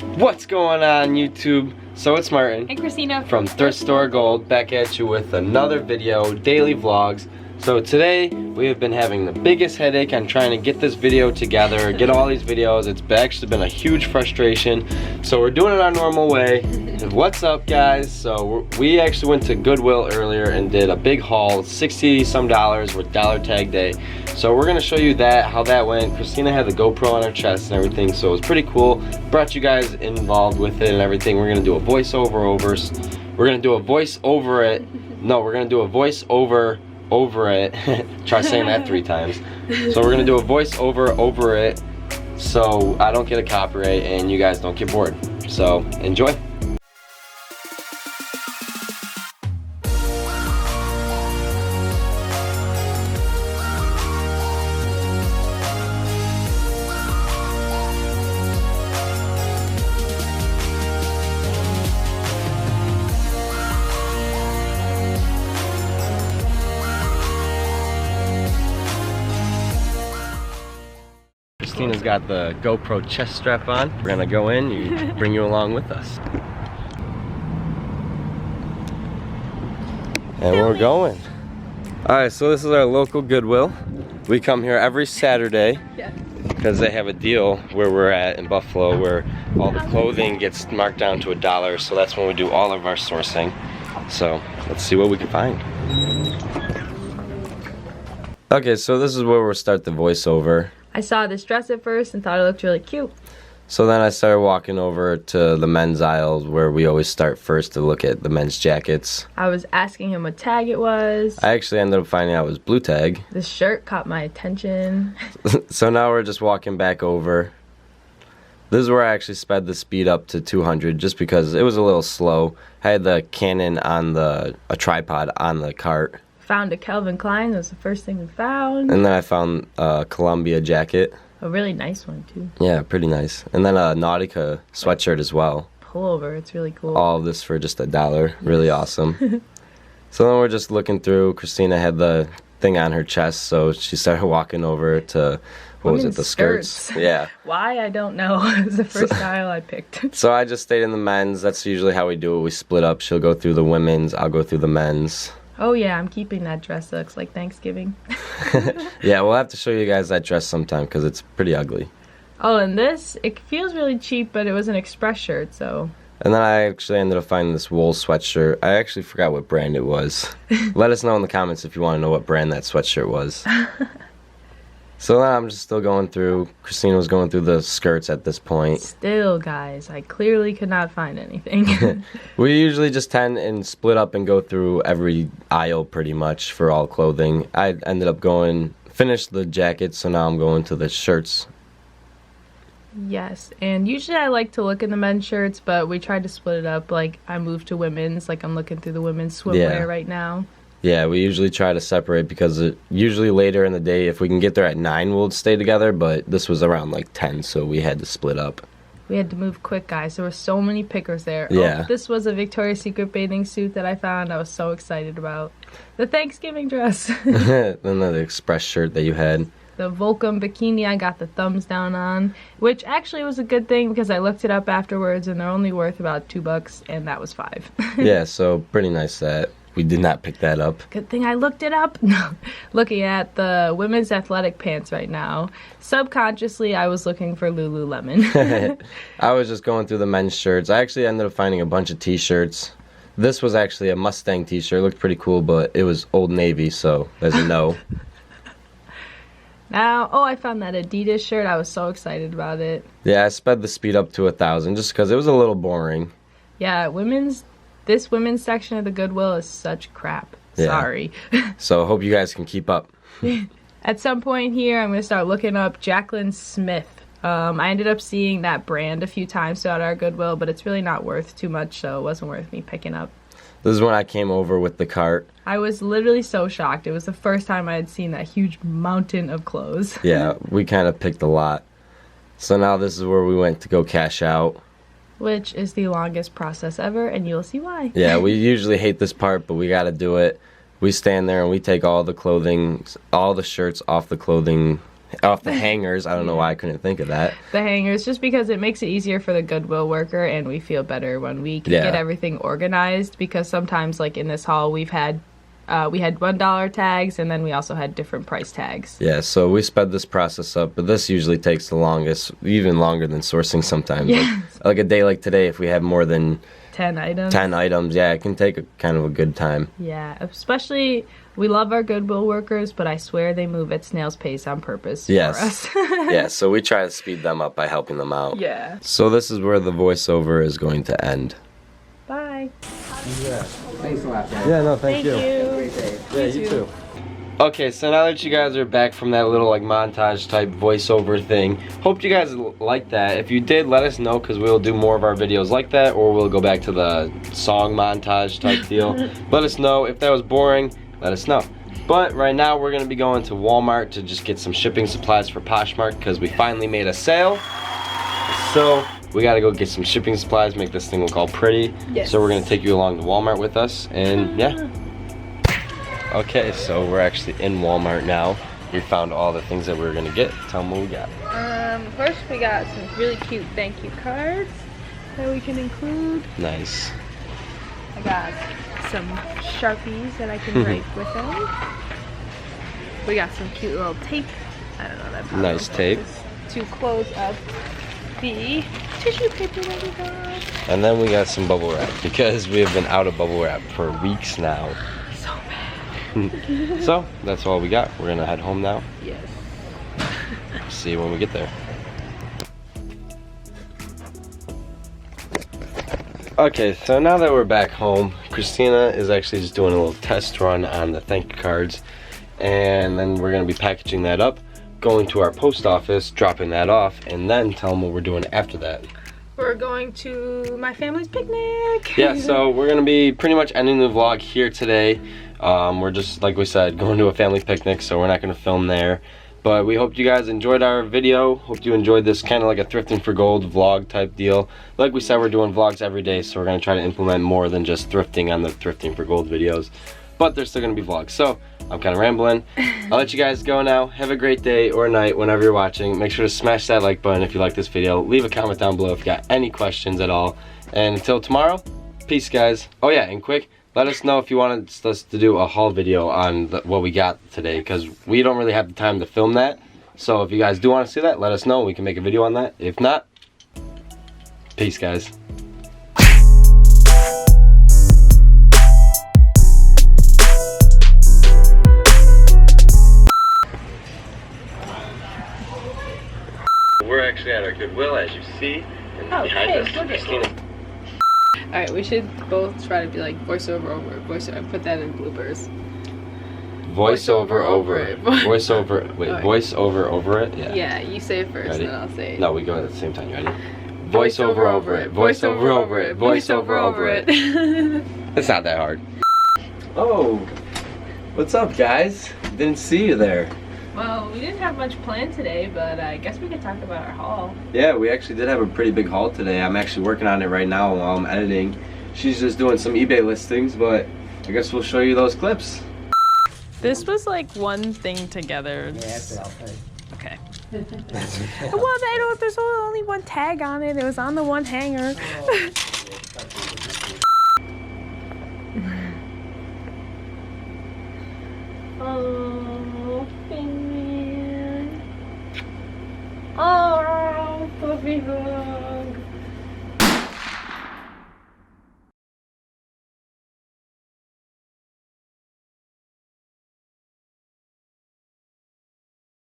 What's going on YouTube? So it's Martin and Christina from Thrift Store Gold back at you with another video, daily vlogs. So today we have been having the biggest headache on trying to get this video together, get all these videos. It's actually been a huge frustration. So we're doing it our normal way. What's up guys? So we actually went to GoodWill earlier and did a big haul, 60 some dollars with dollar tag day. So we're gonna show you that, how that went. Christina had the GoPro on her chest and everything, so it was pretty cool. Brought you guys involved with it and everything. We're gonna do a voiceover over. We're gonna do a voice over it. No, we're gonna do a voice over it. Try saying that 3 times. So we're gonna do a voice over it, so I don't get a copyright and you guys don't get bored. So enjoy. Christina's got the GoPro chest strap on. We're gonna go in, bring you along with us. And we're going. Alright, so this is our local GoodWill. We come here every Saturday because they have a deal where we're at in Buffalo where all the clothing gets marked down to $1. So that's when we do all of our sourcing. So let's see what we can find. Okay, so this is where we'll start the voiceover. I saw this dress at first and thought it looked really cute. So then I started walking over to the men's aisles where we always start first to look at the men's jackets. I was asking him what tag it was. I actually ended up finding out it was blue tag. The shirt caught my attention. So now we're just walking back over. This is where I actually sped the speed up to 200 just because it was a little slow. I had the Canon on a tripod on the cart. Found a Calvin Klein. That was the first thing we found. And then I found a Columbia jacket. A really nice one too. Yeah, pretty nice. And then a Nautica sweatshirt as well. Pullover. It's really cool. All of this for just $1. Really awesome. So then we're just looking through. Christina had the thing on her chest, so she started walking over to, what was it, the skirts? Yeah. Why? I don't know. It was the first style I picked. So I just stayed in the men's. That's usually how we do it. We split up. She'll go through the women's. I'll go through the men's. Oh yeah, I'm keeping that dress. It looks like Thanksgiving. Yeah, we'll have to show you guys that dress sometime because it's pretty ugly. Oh, and this, it feels really cheap, but it was an Express shirt, so. And then I actually ended up finding this wool sweatshirt. I actually forgot what brand it was. Let us know in the comments if you want to know what brand that sweatshirt was. So then I'm just still going through. Christina was going through the skirts at this point. Still, guys, I clearly could not find anything. We usually just tend and split up and go through every aisle pretty much for all clothing. I ended up finished the jackets, so now I'm going to the shirts. Yes, and usually I like to look in the men's shirts, but we tried to split it up. Like, I moved to women's, like I'm looking through the women's swimwear right now. Yeah, we usually try to separate because usually later in the day, if we can get there at 9, we'll stay together, but this was around like 10, so we had to split up. We had to move quick, guys. There were so many pickers there. Yeah. Oh, this was a Victoria's Secret bathing suit that I found. I was so excited about. The Thanksgiving dress. Then the Express shirt that you had. The Volgging bikini I got the thumbs down on, which actually was a good thing because I looked it up afterwards and they're only worth about $2 and that was $5. Yeah, so pretty nice that we did not pick that up. Good thing I looked it up. No, looking at the women's athletic pants right now. Subconsciously, I was looking for Lululemon. I was just going through the men's shirts. I actually ended up finding a bunch of t-shirts. This was actually a Mustang t-shirt. It looked pretty cool, but it was Old Navy, so there's a no. Now, oh, I found that Adidas shirt. I was so excited about it. Yeah, I sped the speed up to 1,000 just because it was a little boring. Yeah, this women's section of the GoodWill is such crap. Yeah. Sorry. So hope you guys can keep up. At some point here, I'm going to start looking up Jaclyn Smith. I ended up seeing that brand a few times throughout our GoodWill, but it's really not worth too much, so it wasn't worth me picking up. This is when I came over with the cart. I was literally so shocked. It was the first time I had seen that huge mountain of clothes. Yeah, we kind of picked a lot. So now this is where we went to go cash out. Which is the longest process ever, and you'll see why. Yeah, we usually hate this part, but we got to do it. We stand there and we take all the clothing, all the shirts off the clothing off the hangers. I don't know why I couldn't think of that. The hangers, just because it makes it easier for the GoodWill worker, and we feel better when we can get everything organized, because sometimes, like in this haul, we had $1 tags, and then we also had different price tags. Yeah, so we sped this process up, but this usually takes the longest, even longer than sourcing sometimes. Yeah. Like a day like today, if we have more than 10 items. 10 items, yeah, it can take a kind of a good time. Yeah, especially, we love our GoodWill workers, but I swear they move at snail's pace on purpose for us. Yeah, so we try to speed them up by helping them out. Yeah. So this is where the voiceover is going to end. Bye. Yeah. Thanks a lot, guys. Yeah, no, thank you. Yeah, you too. Okay, so now that you guys are back from that little like montage type voiceover thing, hope you guys like that. If you did, let us know, because we'll do more of our videos like that, or we'll go back to the song montage type deal. Let us know. If that was boring, let us know. But right now we're going to be going to Walmart to just get some shipping supplies for Poshmark, because we finally made a sale. So we got to go get some shipping supplies, make this thing look all pretty. Yes. So we're going to take you along to Walmart with us, and yeah. Okay, so we're actually in Walmart now. We found all the things that we were gonna get. Tell them what we got. First we got some really cute thank you cards that we can include. Nice. I got some Sharpies that I can write with them. We got some cute little tape. I don't know that. Nice tape. To close up the tissue paper that we got. And then we got some bubble wrap, because we have been out of bubble wrap for weeks now. So that's all we got. We're gonna head home now. Yes. See you when we get there. Okay, so now that we're back home, Christina is actually just doing a little test run on the thank you cards, and then we're gonna be packaging that up, going to our post office, dropping that off, and then tell them what we're doing after that. We're going to my family's picnic. Yeah, so we're gonna be pretty much ending the vlog here today. We're just, like we said, going to a family picnic, so we're not going to film there. But we hope you guys enjoyed our video. Hope you enjoyed this kind of like a thrifting for gold vlog type deal. Like we said, we're doing vlogs every day, so we're going to try to implement more than just thrifting on the thrifting for gold videos. But there's still going to be vlogs. So I'm kind of rambling. I'll let you guys go now. Have a great day or night whenever you're watching. Make sure to smash that like button if you like this video. Leave a comment down below if you got any questions at all. And until tomorrow, peace guys. Oh yeah, and quick, let us know if you wanted us to do a haul video on what we got today, because we don't really have the time to film that. So if you guys do want to see that, let us know. We can make a video on that. If not, peace guys. We're actually at our GoodWill, as you see. And behind us, Christina. Alright, we should both try to be like voiceover over it. Voiceover, put that in bloopers. Voiceover over it. Voiceover, wait, Right. Voiceover over it? Yeah. Yeah, you say it first, Ready? then I'll say it. No, we go at the same time. You ready? Voiceover over it. Voiceover over it. Voiceover over it. It's not that hard. Oh, what's up, guys? Didn't see you there. Well, we didn't have much planned today, but I guess we could talk about our haul. Yeah, we actually did have a pretty big haul today. I'm actually working on it right now while I'm editing. She's just doing some eBay listings, but I guess we'll show you those clips. This was like one thing together. Yeah, that's what I'll say. Okay. Well, there's only one tag on it. It was on the one hanger. Oh, Finland. Oh, puppy boy.